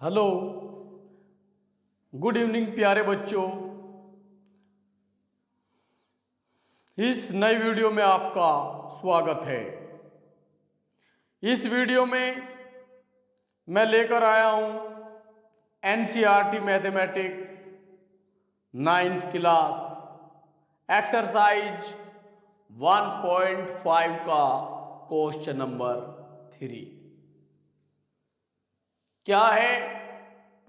Hello, good evening प्यारे बच्चों। इस नई वीडियो में आपका स्वागत है। इस वीडियो में मैं लेकर आया हूं NCERT mathematics 9th class exercise 1.5 का क्वेश्चन नंबर 3। क्या है?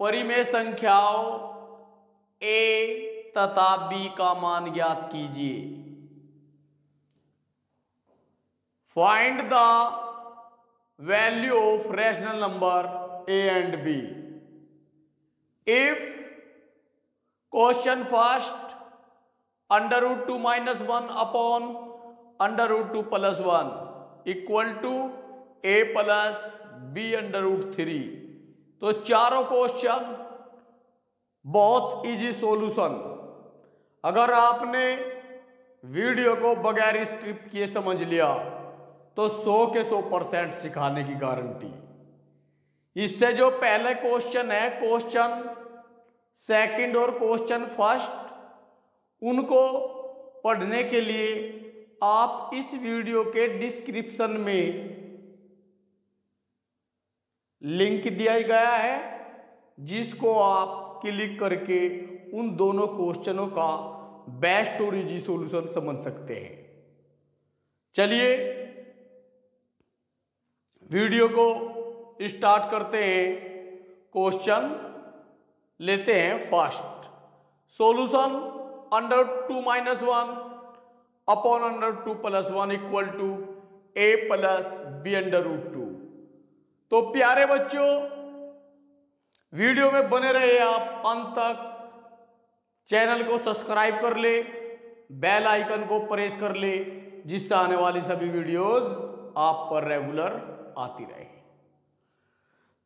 परिमेय संख्याओं a तथा b का मान ज्ञात कीजिए। Find the value of rational number a and b if question first √2 - 1 upon √2 + 1 equal to a + b √3। तो चारों क्वेश्चन बहुत इजी सॉल्यूशन। अगर आपने वीडियो को बगैर स्क्रिप्ट किए समझ लिया तो 100 के 100% सिखाने की गारंटी। इससे जो पहले क्वेश्चन है, क्वेश्चन सेकंड और क्वेश्चन फर्स्ट, उनको पढ़ने के लिए आप इस वीडियो के डिस्क्रिप्शन में लिंक दिया गया है, जिसको आप क्लिक करके उन दोनों क्वेश्चनों का बेस्ट और इजी सॉल्यूशन समझ सकते हैं। चलिए वीडियो को स्टार्ट करते हैं। क्वेश्चन लेते हैं first. Solution √2 - 1 upon √2 + 1 equal to a + b √2। तो प्यारे बच्चों, वीडियो में बने रहे आप अंत तक। चैनल को सब्सक्राइब कर ले, बेल आइकन को प्रेस कर ले, जिससे आने वाली सभी वीडियोस आप पर रेगुलर आती रहे।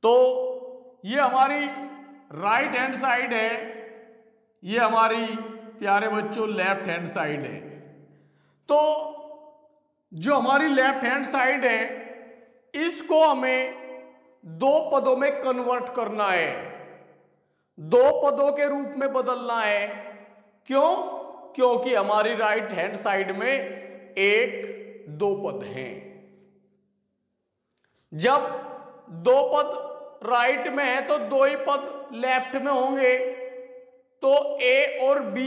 तो ये हमारी राइट हैंड साइड है, ये हमारी प्यारे बच्चों लेफ्ट हैंड साइड है। तो जो हमारी लेफ्ट हैंड साइड है, इसको हमें दो पदों में कन्वर्ट करना है, दो पदों के रूप में बदलना है। क्यों? क्योंकि हमारी राइट हैंड साइड में एक दो पद हैं। जब दो पद राइट में है तो दो ही पद लेफ्ट में होंगे। तो a और b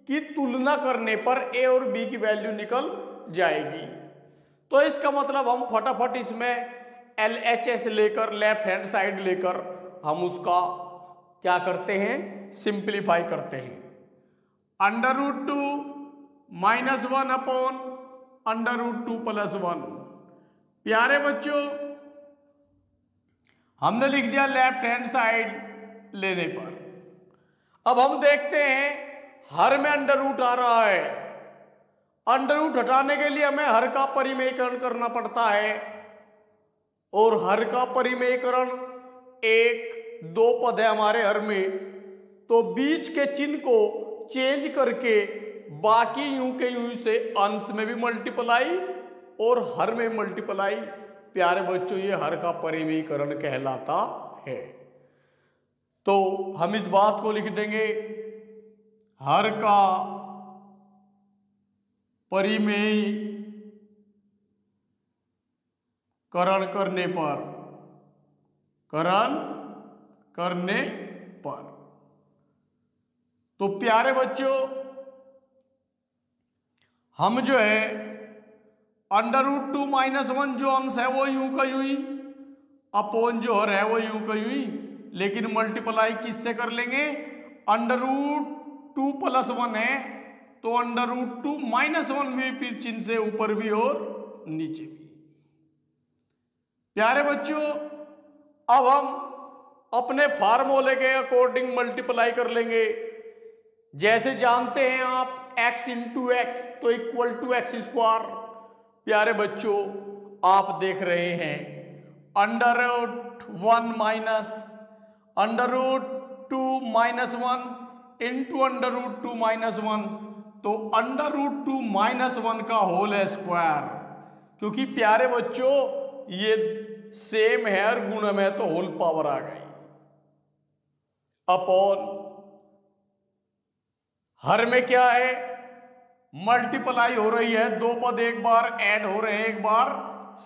की तुलना करने पर a और b की वैल्यू निकल जाएगी। तो इसका मतलब हम फटाफट इसमें LHS लेकर, लेफ्ट हैंड साइड लेकर, हम उसका क्या करते हैं? सिंप्लीफाई करते हैं। √2 - 1 अपॉन √2 + 1। प्यारे बच्चों, हमने लिख दिया लेफ्ट हैंड साइड लेने पर। अब हम देखते हैं हर में √ आ रहा है। √ हटाने के लिए हमें हर का परिमेयकरण करना पड़ता है, और हर का परिमेयकरण एक दो पद है हमारे हर में। तो बीच के चिन्ह को चेंज करके बाकी यूं के यूं से अंश में भी मल्टीप्लाई और हर में मल्टीप्लाई। प्यारे बच्चों, ये हर का परिमेयकरण कहलाता है। तो हम इस बात को लिख देंगे, हर का परिमेयकरण करने पर। तो प्यारे बच्चों, हम जो है √2 - 1 जो अंश है वो यूं का यूं ही, अपॉन जो हर है वो यूं का यूं ही, लेकिन मल्टीप्लाई किससे कर लेंगे? √2 + 1 है तो √2 - 1 भी चिन्ह से ऊपर भी और नीचे भी। प्यारे बच्चों, अब हम अपने फार्मूले के अकॉर्डिंग मल्टीप्लाई कर लेंगे। जैसे जानते हैं आप x × x तो इक्वल टू x²। प्यारे बच्चों, आप देख रहे हैं √1 - √2 - 1 √2 - 1, तो √2 - 1 का होल स्क्वायर। क्योंकि प्यारे बच्चों ये सेम है और गुणम है तो होल पावर आ गई। अपॉन हर में क्या है, मल्टीप्लाई हो रही है, दो पद एक बार ऐड हो रहे हैं, एक बार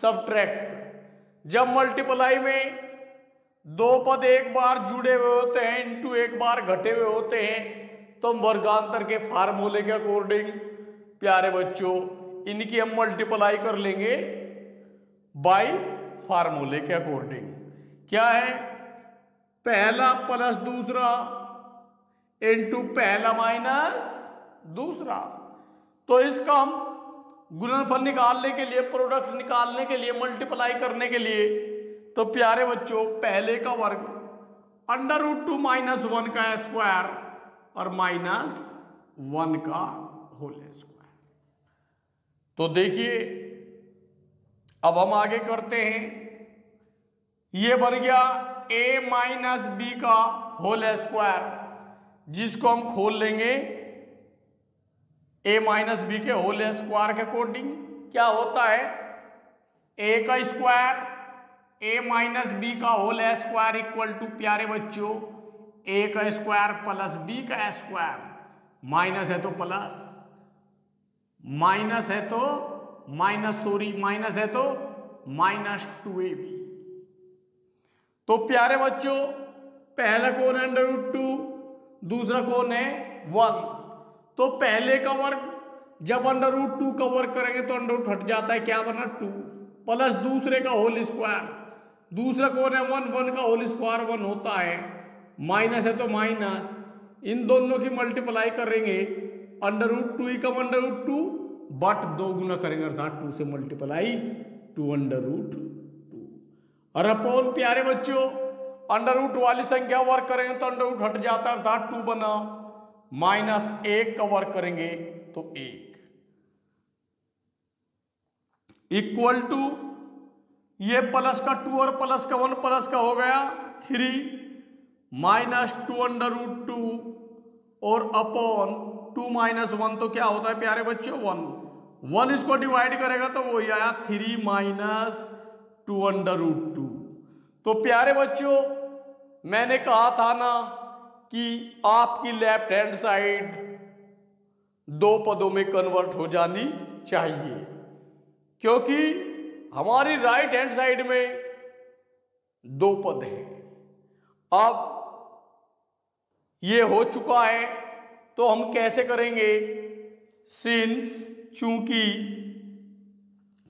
सब्ट्रैक्ट। जब मल्टीप्लाई में दो पद एक बार जुड़े हुए होते हैं इंटू एक बार घटे हुए होते हैं, तो हम वर्गांतर के फार्मूले के अकॉर्डिंग प्यारे बच्चों इनकी हम मल्टीप्लाई कर लेंगे बाय फार्मूले के अकॉर्डिंग। क्या है, पहला प्लस दूसरा इंटू पहला माइनस दूसरा। तो इसका हम गुणनफल निकालने के लिए, प्रोडक्ट निकालने के लिए, मल्टीप्लाई करने के लिए, तो प्यारे बच्चों पहले का वर्ग √2 - 1 का स्क्वायर और -1 का होल स्क्वायर। तो देखिए अब हम आगे करते हैं। ये बन गया a - b का होल स्क्वायर, जिसको हम खोल लेंगे a - b के होल स्क्वायर के अकॉर्डिंग। क्या होता है, a का स्क्वायर a - b का होल स्क्वायर इक्वल टू प्यारे बच्चों a का स्क्वायर प्लस b का स्क्वायर, माइनस है तो प्लस, माइनस है तो माइनस, सॉरी माइनस है तो -2ab। तो प्यारे बच्चों पहला कौन है √2, दूसरा कौन है 1। तो पहले का वर्ग जब √2 का वर्ग करेंगे तो √ हट जाता है, क्या बना 2, प्लस दूसरे का होल स्क्वायर, दूसरा कौन है 1 का होल स्क्वायर 1 होता है, माइनस है तो माइनस, इन दोनों की मल्टीप्लाई करेंगे √2 ही कम √2, बट 2 गुना करेंगे अर्थात 2 से मल्टीप्लाई 2 √2 और अपॉन प्यारे बच्चों √ वाली संख्या वर्ग करेंगे तो √ हट जाता है अर्थात 2 बना, -1 का वर्ग करेंगे तो 1 इक्वल टू ये प्लस का 2 और प्लस का 1 प्लस का हो गया 3 -2 √2 और अपॉन 2 - 1 तो क्या होता है प्यारे बच्चों 1 इसको डिवाइड करेगा तो वही आया 3 - 2 √2। तो प्यारे बच्चों मैंने कहा था ना कि आपकी लेफ्ट हैंड साइड दो पदों में कन्वर्ट हो जानी चाहिए, क्योंकि हमारी राइट हैंड साइड में दो पद हैं। अब ये हो चुका है तो हम कैसे करेंगे, सिंस चूंकि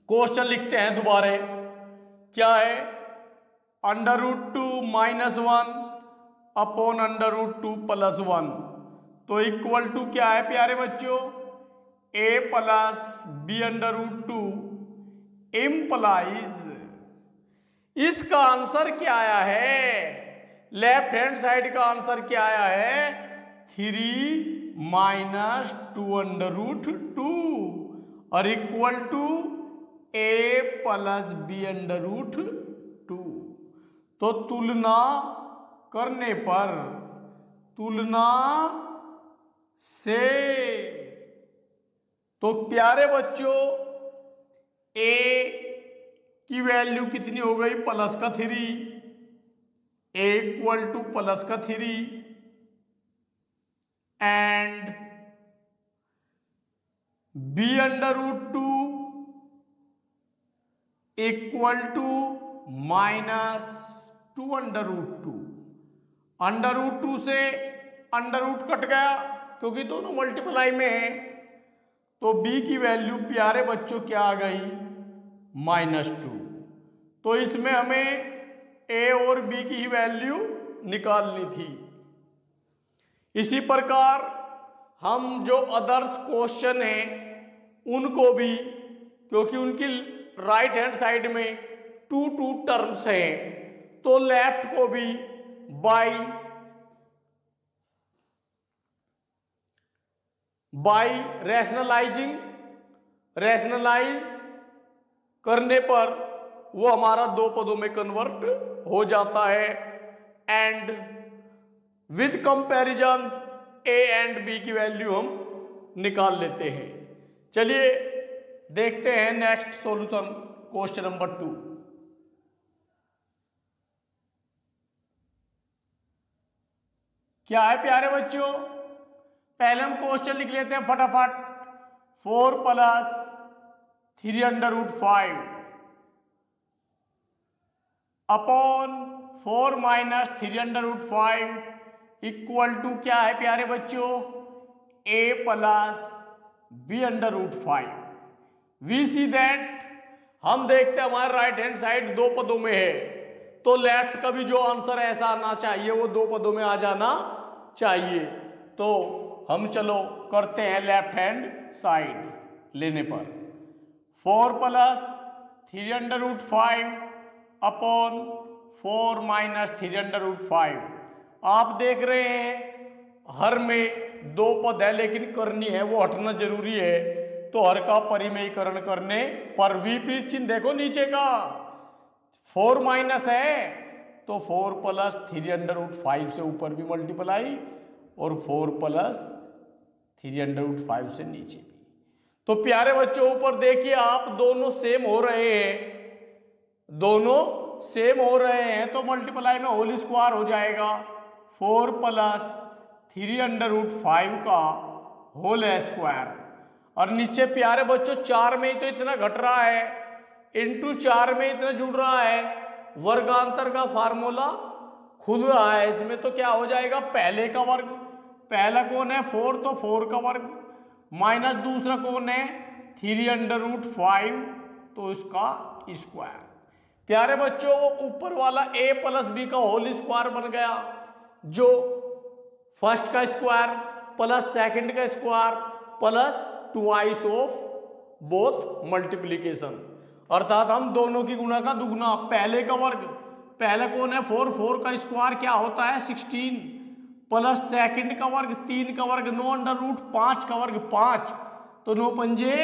क्वेश्चन लिखते हैं दोबारा, क्या है √2 - 1 अपॉन √2 + 1, तो इक्वल टू क्या है प्यारे बच्चों a + b √2 इम्प्लाइज, इसका आंसर क्या आया है, लेफ्ट हैंड साइड का आंसर क्या आया है 3 - 2 √2 और इक्वल टू a + b √2। तो तुलना करने पर, तुलना से, तो प्यारे बच्चों a की वैल्यू कितनी हो गई +3, a equal to +3 and b √2 equal to -2 √2। √2 से √ कट गया क्योंकि दोनों मल्टीप्लाई में है, तो b की वैल्यू प्यारे बच्चों क्या आ गई -2। तो इसमें हमें a और b की ही वैल्यू निकालनी थी। इसी प्रकार हम जो अदर्स क्वेश्चन हैं उनको भी, क्योंकि उनकी राइट हैंड साइड में 2 टर्म्स हैं, तो लेफ्ट को भी बाय रैशनलाइज करने पर वो हमारा दो पदों में कन्वर्ट हो जाता है and with comparison a and b की वैल्यू हम निकाल लेते हैं। चलिए देखते हैं नेक्स्ट सॉल्यूशन, क्वेश्चन नंबर 2। क्या है प्यारे बच्चों, पहले हम क्वेश्चन लिख लेते हैं फटाफट। 4 plus 3√5 upon 4 minus 3√5 equal to क्या है प्यारे बच्चों, a plus b√5। We see that, हम देखते हैं हमारे राइट हैंड साइड दो पदों में है, तो लेफ्ट का भी जो आंसर ऐसा आना चाहिए वो दो पदों में आ जाना चाहिए। तो हम चलो करते हैं लेफ्ट हैंड साइड लेने पर। 4 प्लस 3√5 अपॉन 4 माइनस 3√5। आप देख रहे हैं हर में दो पद है, लेकिन करनी है वो हटना जरूरी है, तो हर का परिमेयीकरण करने पर विपरीत चिन्ह देखो नीचे का 4 माइनस है तो 4 प्लस 3√5 से ऊपर भी मल्टीप्लाई और 4 प्लस 3√5 से नीचे भी। तो प्यारे बच्चों ऊपर देखिए आप, दोनों सेम हो रहे हैं, दोनों सेम हो रहे हैं, तो मल्टीप्लाई में होल स्क्वायर हो जाएगा। 4 प्लस 3√5 का होल स्क्वायर, और नीचे प्यारे बच्चों 4 में ही तो इतना घट रहा है, इंटू 4 में इतना जुड़ रहा है, वर्गांतर का फार्मूला खुल रहा है इसमें, तो क्या हो जाएगा, पहले का वर्ग, पहला कौन है 4 तो 4 का वर्ग, माइनस दूसरा कौन है 3√5 तो इसका स्क्वायर। प्यारे बच्चों ऊपर वाला a प्लस बी का होल स्क्वायर बन गया, जो फर्स्ट का स्क्वायर प्लस सेकंड का square plus twice of both multiplication, अर्थात हम दोनों की गुणा का दुगना, पहले का वर्ग, पहला कौन है 4, 4 का स्क्वायर क्या होता है 16, प्लस सेकंड का वर्ग 3 का वर्ग 9 अंडर रूट 5 का वर्ग 5, तो 9 पंजे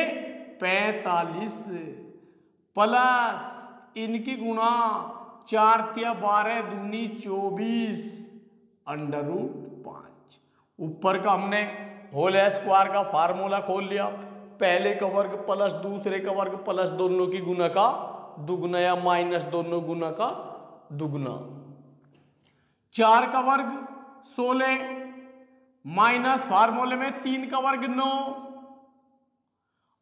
45 प्लस इनकी गुणा 4 तिया 12 दूनी 24 अंडर रूट 5। ऊपर का हमने होल स्क्वायर का फार्मूला खोल लिया, पहले का वर्ग प्लस दूसरे का वर्ग प्लस दोनों की गुना का दुगना या माइनस दोनों गुना का दुगना। 4 का वर्ग 16 माइनस फार्मूले में 3 का वर्ग 9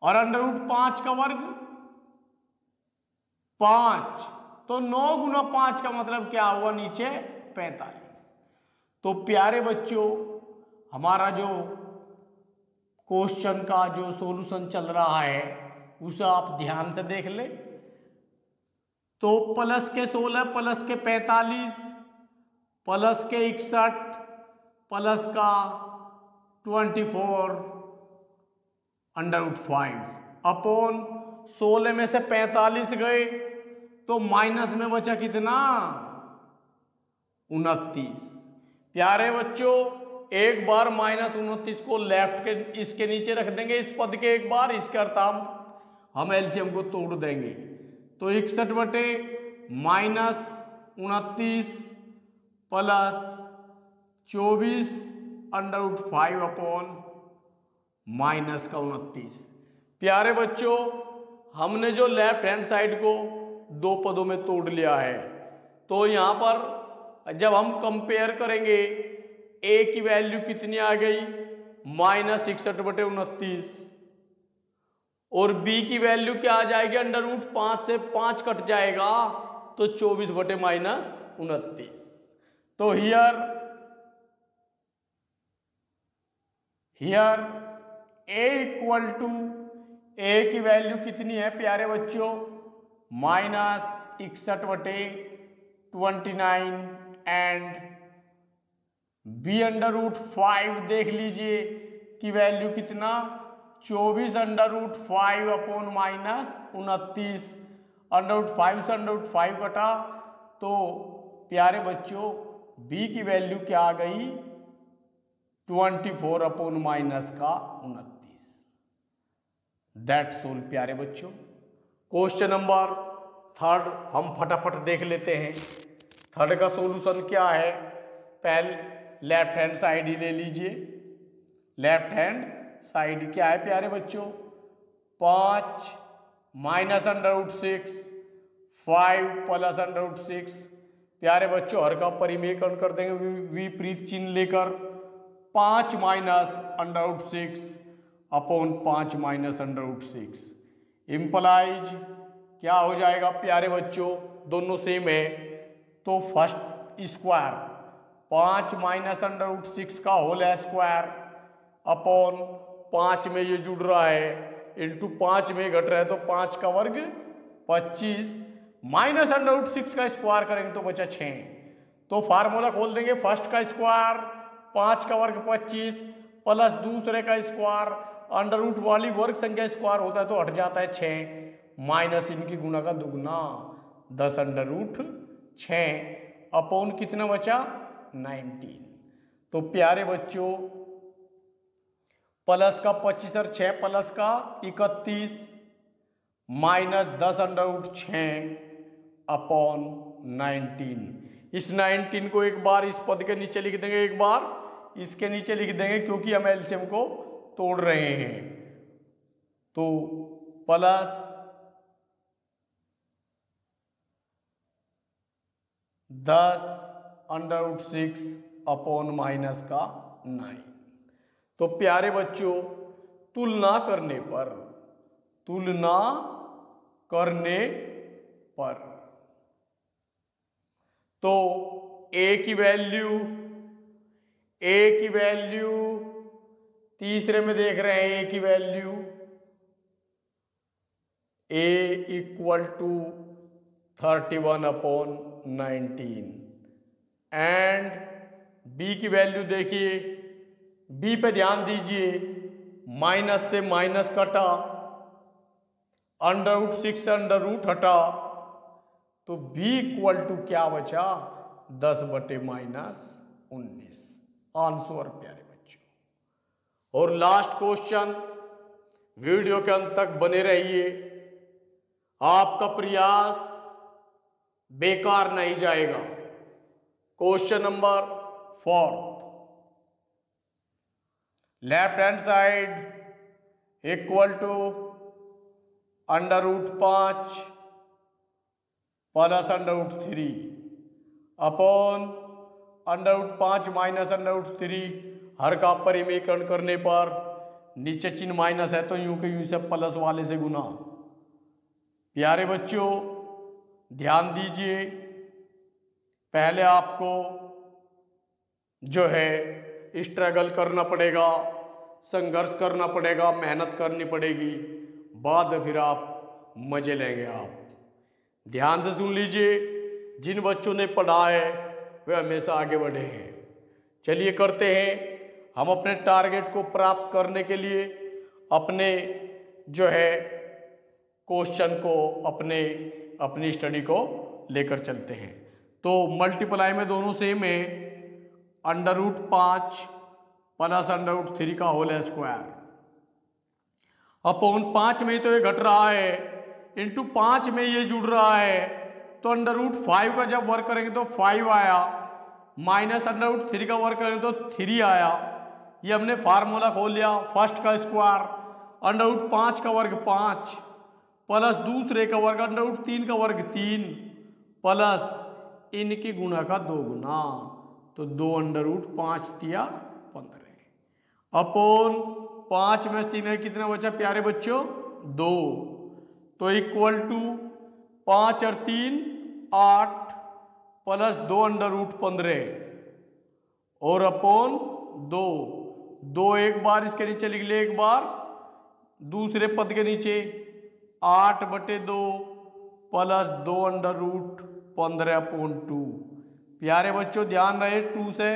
और अंडर रूट 5 का वर्ग 5, तो 9 गुना 5 का मतलब क्या हुआ नीचे 45। तो प्यारे बच्चों हमारा जो क्वेश्चन का जो सॉल्यूशन चल रहा है उसे आप ध्यान से देख ले। तो प्लस के 16 प्लस के 45 प्लस के 61 प्लस का 24 अंडर रूट 5 अपॉन 16 में से 45 गए तो माइनस में बचा कितना 29। प्यारे बच्चों एक बार -29 को लेफ्ट के इसके नीचे रख देंगे, इस पद के एक बार, इसके अर्थ हम एलसीएम को तोड़ देंगे, तो 61 बटे -29 plus 24 under root 5 upon minus का 29। प्यारे बच्चों हमने जो लेफ्ट हैंड साइड को दो पदों में तोड़ लिया है, तो यहाँ पर जब हम कंपेयर करेंगे a की वैल्यू कितनी आ गई -61 बटे 29 और b की वैल्यू क्या आ जाएगी अंडर रूट 5 से 5 कट जाएगा तो 24 बटे -29। तो here a equal to a की वैल्यू कितनी है प्यारे बच्चों -61 बटे 29 एंड b अंडर रूट 5 देख लीजिए की वैल्यू कितना 24 under root 5 upon -29 under root 5 से अंडर रूट 5 कटा, तो प्यारे बच्चों b की वैल्यू क्या आ गई 24 अपॉन माइनस का 29। दैट्स ऑल प्यारे बच्चों। क्वेश्चन नंबर 3 हम फटाफट देख लेते हैं। 3 का सॉल्यूशन क्या है, पहले लेफ्ट हैंड साइड ही ले लीजिए। लेफ्ट हैंड साइड क्या है प्यारे बच्चों 5 minus under root 6 5 plus under root 6 प्यारे बच्चों हर का परिमेयकरण कर देंगे विपरीत चिन्ह लेकर। 5 माइनस √6 अपॉन 5 माइनस √6 इम्प्लाइज क्या हो जाएगा प्यारे बच्चों, दोनों सेम है तो फर्स्ट स्क्वायर 5 माइनस √6 का होल स्क्वायर अपॉन 5 में ये जुड़ रहा है इंटू 5 में घट रहा है तो 5 का वर्ग 25 माइनस √6 का स्क्वायर करेंगे तो बचा 6। तो फार्मूला खोल देंगे, फर्स्ट का स्क्वायर 5 का वर्ग 25 प्लस दूसरे का स्क्वायर अंडर रूट वाली वर्ग संख्या स्क्वायर होता है तो हट जाता है 6 माइनस इनकी गुना का दुगना 10√6 अपॉन कितना बचा 19। तो प्यारे बच्चों प्लस का 25 और 6 प्लस का 31 माइनस 10√6 अपॉन 19। इस 19 को एक बार इस पद के नीचे लिख देंगे, एक बार इसके नीचे लिख देंगे क्योंकि हम एलसीएम को तोड़ रहे हैं। तो प्लस 10√6 अपॉन माइनस का 9। तो प्यारे बच्चों तुलना करने पर तो a की वैल्यू तीसरे में देख रहे हैं a की वैल्यू a = 31/19 एंड b की वैल्यू देखिए, b पे ध्यान दीजिए माइनस से माइनस कटा √6 से √ हटा तो b = क्या बचा 10/-19 आंसर प्यारे बच्चों। और लास्ट क्वेश्चन, वीडियो के अंत तक बने रहिए, आपका प्रयास बेकार नहीं जाएगा। Question number 4, left hand side equal to √5 plus √3 upon √5 minus √3 हर का परिमेयकरण करने पर नीचे चिन्ह माइनस है तो यूं के यूं से प्लस वाले से गुना। प्यारे बच्चों ध्यान दीजिए, पहले आपको जो है स्ट्रगल करना पड़ेगा, संघर्ष करना पड़ेगा, मेहनत करनी पड़ेगी, बाद में फिर आप मजे लेंगे। आप ध्यान से सुन लीजिए, जिन बच्चों ने पढ़ा है वे हमेशा आगे बढ़े हैं। चलिए करते हैं, हम अपने टारगेट को प्राप्त करने के लिए अपने जो है क्वेश्चन को अपनी स्टडी को लेकर चलते हैं। तो मल्टीप्लाई में दोनों सेम है, √5 प्लस √3 का होल स्क्वायर अपॉन 5 में तो ये घट रहा है इंटू 5 में ये जुड़ रहा है तो √5 का जब वर्क करेंगे तो 5 आया, माइनस √3 का वर्क करेंगे तो 3 आया। ये हमने फार्मूला खोल लिया, फर्स्ट का स्क्वायर √5 का वर्ग 5 प्लस दूसरे का वर्ग √3 का वर्ग 3 प्लस इनकी गुणा का 2 गुना तो 2 √5 दिया 15 अपॉन 5 में 3 है कितना बचा प्यारे बच्चों 2 तो इक्वल टू 5 और 3 8 प्लस 2 √15 और अपॉन 2 एक बार इसके नीचे लिख ले, एक बार दूसरे पद के नीचे 8/2 प्लस 2 √15/2। प्यारे बच्चों ध्यान रहे 2 से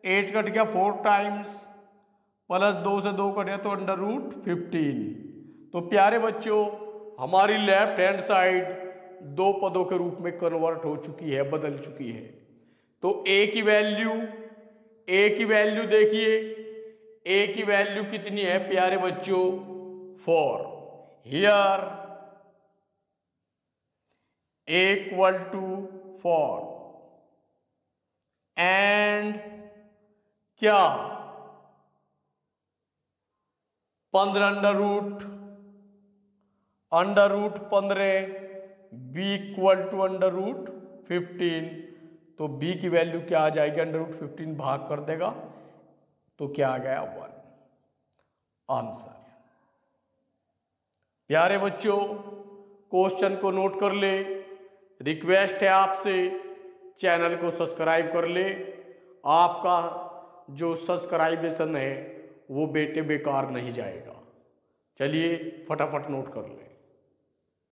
8 कट गया 4 टाइम्स प्लस 2 से 2 कट गया तो √15। तो प्यारे बच्चों हमारी लेफ्ट हैंड साइड 2 पदों के रूप में कन्वर्ट हो चुकी है, बदल चुकी है। तो a की वैल्यू देखिए, a की वैल्यू कितनी है प्यारे बच्चों 4। हियर = 4 एंड क्या 15 √15 b = √15 तो b की वैल्यू क्या आ जाएगी, √15 भाग कर देगा तो क्या आ गया 1 आंसर। प्यारे बच्चों क्वेश्चन को नोट कर ले, रिक्वेस्ट है आपसे चैनल को सब्सक्राइब कर ले। आपका जो सब्सक्राइबेशन है वो बेटे बेकार नहीं जाएगा। चलिए फटाफट नोट कर ले।